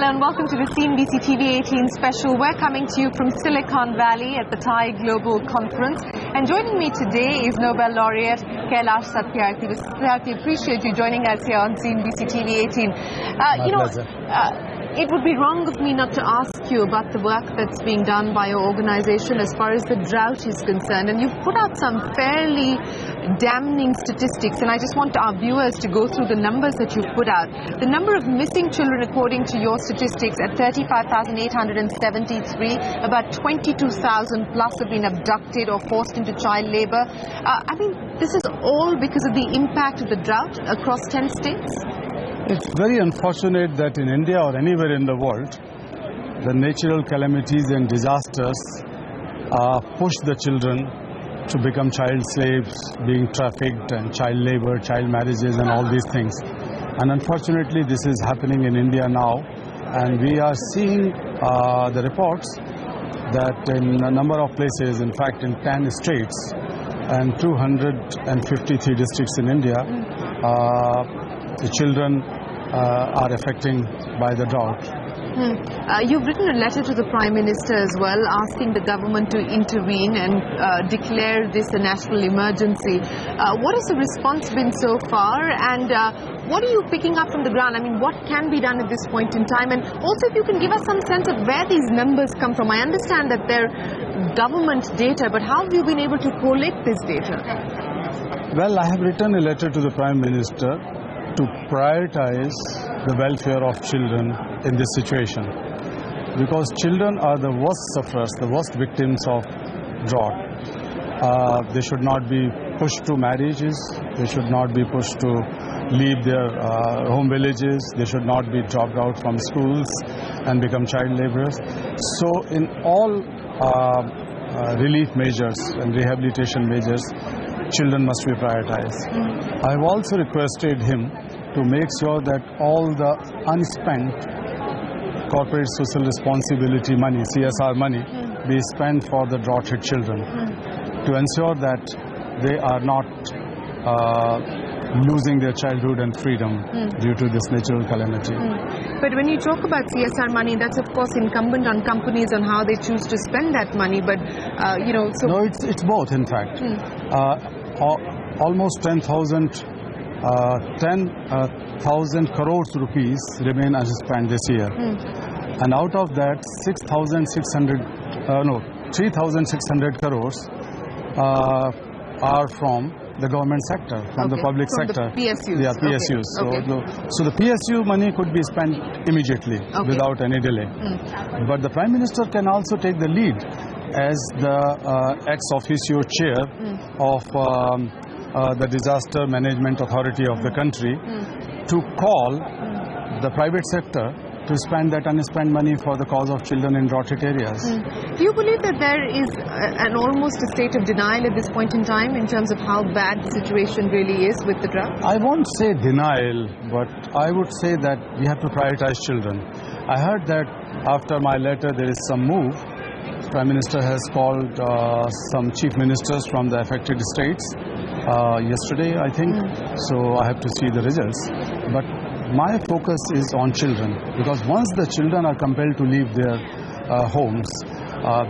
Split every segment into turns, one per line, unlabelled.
Hello and welcome to the CNBC TV 18 special. We're coming to you from Silicon Valley at the Thai Global Conference. And joining me today is Nobel Laureate Kailash Sarthyathi. Mr. Sarthyathi, appreciate you joining us here on CNBC TV 18. It would be wrong of me not to ask you about the work that's being done by your organization as far as the drought is concerned. And you've put out some fairly damning statistics, and I just want our viewers to go through the numbers that you've put out. The number of missing children, according to your statistics, at 35,873, about 22,000 plus have been abducted or forced into child labor. This is all because of the impact of the drought across 10 states?
It's very unfortunate that in India or anywhere in the world, the natural calamities and disasters push the children to become child slaves, being trafficked, and child labor, child marriages, and all these things. And unfortunately, this is happening in India now. And we are seeing the reports that in a number of places, in fact in 10 states and 253 districts in India, the children are affected by the drought.
You've written a letter to the Prime Minister as well, asking the government to intervene and declare this a national emergency. What has the response been so far, and what are you picking up from the ground? What can be done at this point in time? And also, if you can give us some sense of where these numbers come from. I understand that they're government data, but how have you been able to collect this data?
Well, I have written a letter to the Prime Minister to prioritize the welfare of children in this situation, because children are the worst sufferers, the worst victims of drought. They should not be pushed to marriages, they should not be pushed to leave their home villages, they should not be dropped out from schools and become child laborers. So in all relief measures and rehabilitation measures, children must be prioritized. I have also requested him to make sure that all the unspent corporate social responsibility money, CSR money, be spent for the drought-hit children, to ensure that they are not losing their childhood and freedom due to this natural calamity.
But when you talk about CSR money, that's of course incumbent on companies on how they choose to spend that money. But
No, it's both. In fact, almost 10,000 crores rupees remain unspent this year, and out of that 3,600 crores are from the government sector, from the public sector.
The PSUs.
Yeah, PSUs. So the PSU money could be spent immediately without any delay. But the Prime Minister can also take the lead as the ex officio chair of the Disaster Management Authority of the country to call the private sector to spend that unspent money for the cause of children in drought-hit areas.
Do you believe that there is almost a state of denial at this point in time in terms of how bad the situation really is with the drought?
I won't say denial, but I would say that we have to prioritize children. I heard that after my letter there is some move. Prime Minister has called some chief ministers from the affected states yesterday, I think. So I have to see the results. But my focus is on children, because once the children are compelled to leave their homes,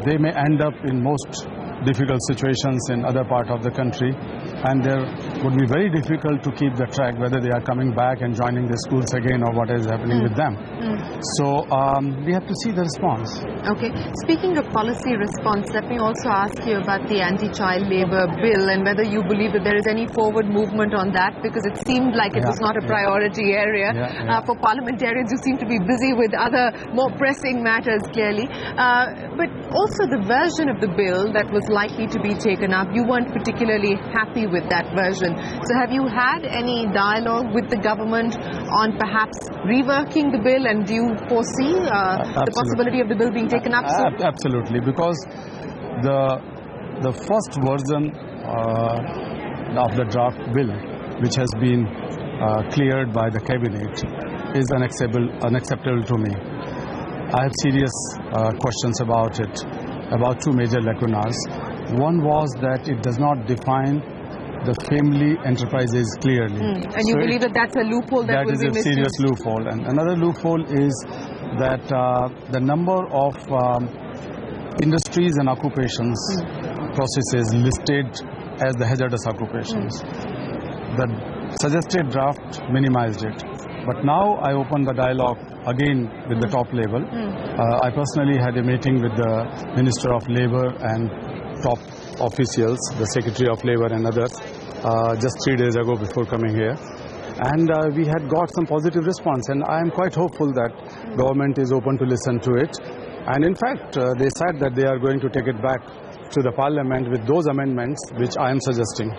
they may end up in most difficult situations in other part of the country, and there would be very difficult to keep the track whether they are coming back and joining the schools again or what is happening with them. So we have to see the response.
Okay. Speaking of policy response, let me also ask you about the anti-child labor bill and whether you believe that there is any forward movement on that, because it seemed like it was not a priority area for parliamentarians who seem to be busy with other more pressing matters, clearly. But also the version of the bill that was likely to be taken up, you weren't particularly happy with that version. So have you had any dialogue with the government on perhaps reworking the bill, and do you foresee the possibility of the bill being taken up soon?
Absolutely, because the first version of the draft bill, which has been cleared by the cabinet, is unacceptable to me. I have serious questions about it, about two major lacunas. One was that it does not define the family enterprises clearly.
And you believe that that's a loophole that will be missed?
That is a serious loophole. And another loophole is that the number of industries and occupations processes listed as the hazardous occupations. The suggested draft minimized it. But now I open the dialogue again with the top level. I personally had a meeting with the Minister of Labour and top officials, the Secretary of Labour and others, just 3 days ago before coming here. And we had got some positive response, and I am quite hopeful that government is open to listen to it. And in fact, they said that they are going to take it back to the Parliament with those amendments which I am suggesting.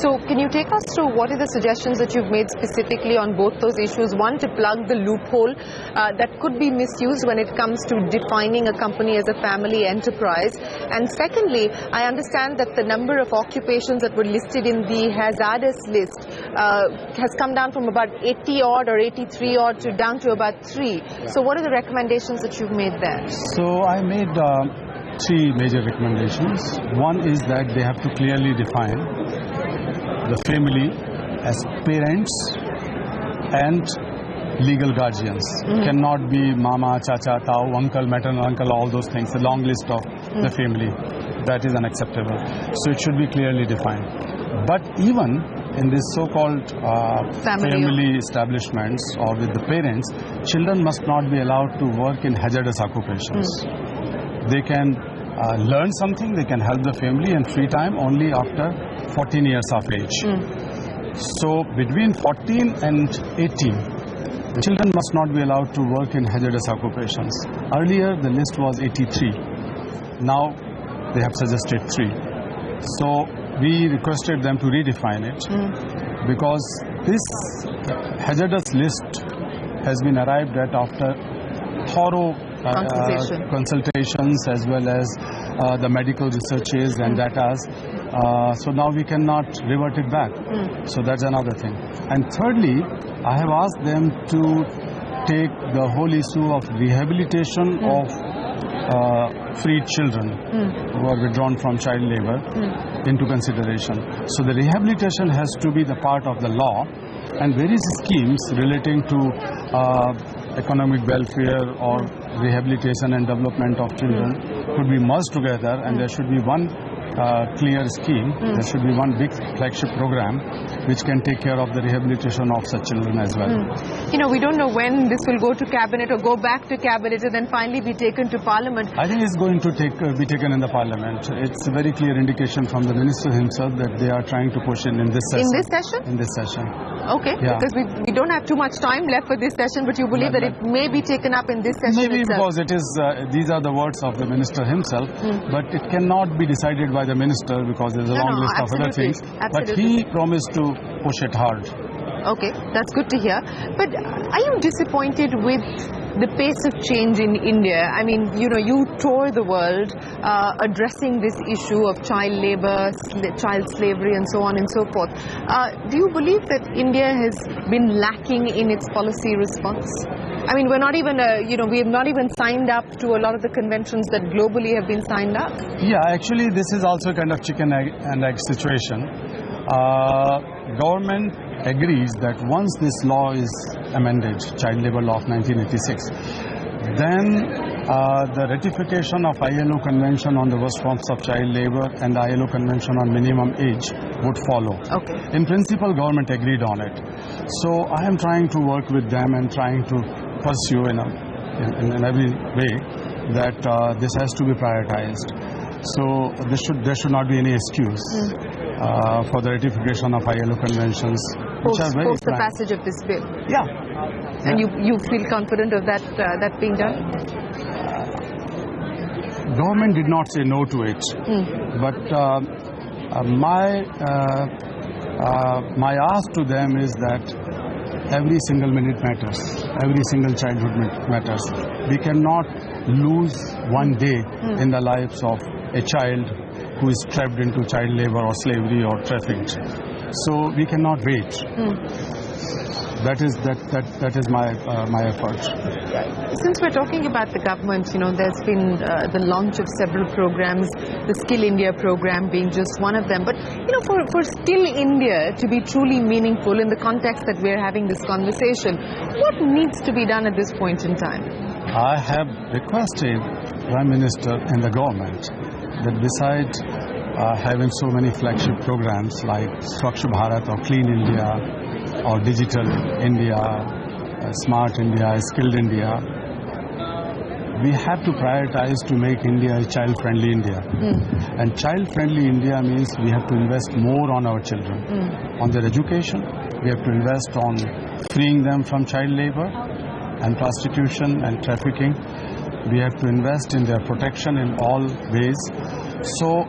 So can you take us through what are the suggestions that you've made specifically on both those issues? One, to plug the loophole that could be misused when it comes to defining a company as a family enterprise. And secondly, I understand that the number of occupations that were listed in the hazardous list has come down from about 80 odd or 83 odd to down to about 3. So what are the recommendations that you've made there?
So I made 3 major recommendations. One is that they have to clearly define the family as parents and legal guardians. Cannot be mama, chacha, tau, uncle, maternal uncle, all those things, a long list of the family. That is unacceptable. So it should be clearly defined. But even in this so-called family establishments or with the parents, children must not be allowed to work in hazardous occupations. They can learn something, they can help the family in free time only after 14 years of age. So between 14 and 18, children must not be allowed to work in hazardous occupations. Earlier the list was 83. Now they have suggested 3. So we requested them to redefine it because this hazardous list has been arrived at after thorough consultations as well as the medical researches and data. So now we cannot revert it back. So that's another thing. And thirdly, I have asked them to take the whole issue of rehabilitation of freed children who are withdrawn from child labor into consideration. So the rehabilitation has to be the part of the law, and various schemes relating to economic welfare or rehabilitation and development of children could be merged together, and there should be one clear scheme. There should be one big flagship program which can take care of the rehabilitation of such children as well.
You know, we don't know when this will go to cabinet or go back to cabinet and then finally be taken to parliament.
I think it's going to be taken in the parliament. It's a very clear indication from the minister himself that they are trying to push in this session.
In this session?
In this session.
Okay, because we don't have too much time left for this session, but you believe that it may be taken up in this session
maybe
itself?
Because it is, these are the words of the minister himself, but it cannot be decided by the minister because there's a long list of other things. But he promised to push it hard.
Okay, that's good to hear. But are you disappointed with the pace of change in India? I mean, you know, you tour the world addressing this issue of child labor, child slavery and so on and so forth. Do you believe that India has been lacking in its policy response? I mean, we're not even, we have not even signed up to a lot of the conventions that globally have been signed up. Yeah,
actually, this is also kind of chicken and egg situation. Government agrees that once this law is amended, Child Labour Law of 1986, then the ratification of ILO Convention on the Worst Forms of Child Labour and the ILO Convention on Minimum Age would follow.
Okay.
In principle, government agreed on it. So I am trying to work with them and trying to pursue in every way that this has to be prioritized. So there should not be any excuse for the ratification of ILO conventions, which are very
post the passage of this bill.
Yeah.
And you feel confident of that being done?
Government did not say no to it, but my ask to them is that every single minute matters, every single childhood matters. We cannot lose one day in the lives of a child who is trapped into child labor or slavery or trafficked. So we cannot wait. That is my effort.
Since we're talking about the government, you know, there's been the launch of several programs, the Skill India program being just one of them. But, you know, for Skill India to be truly meaningful in the context that we're having this conversation, what needs to be done at this point in time?
I have requested Prime Minister and the government that beside having so many flagship programs like Swachh Bharat or Clean India or Digital India, Smart India, Skilled India, we have to prioritize to make India a child-friendly India. And child-friendly India means we have to invest more on our children, on their education. We have to invest on freeing them from child labor and prostitution and trafficking. We have to invest in their protection in all ways. So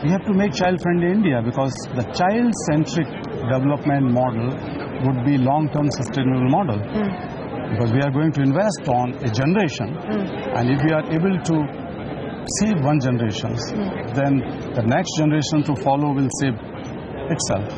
we have to make child-friendly India, because the child-centric development model would be long-term sustainable model. Because we are going to invest on a generation, and if we are able to save one generation, then the next generation to follow will save itself.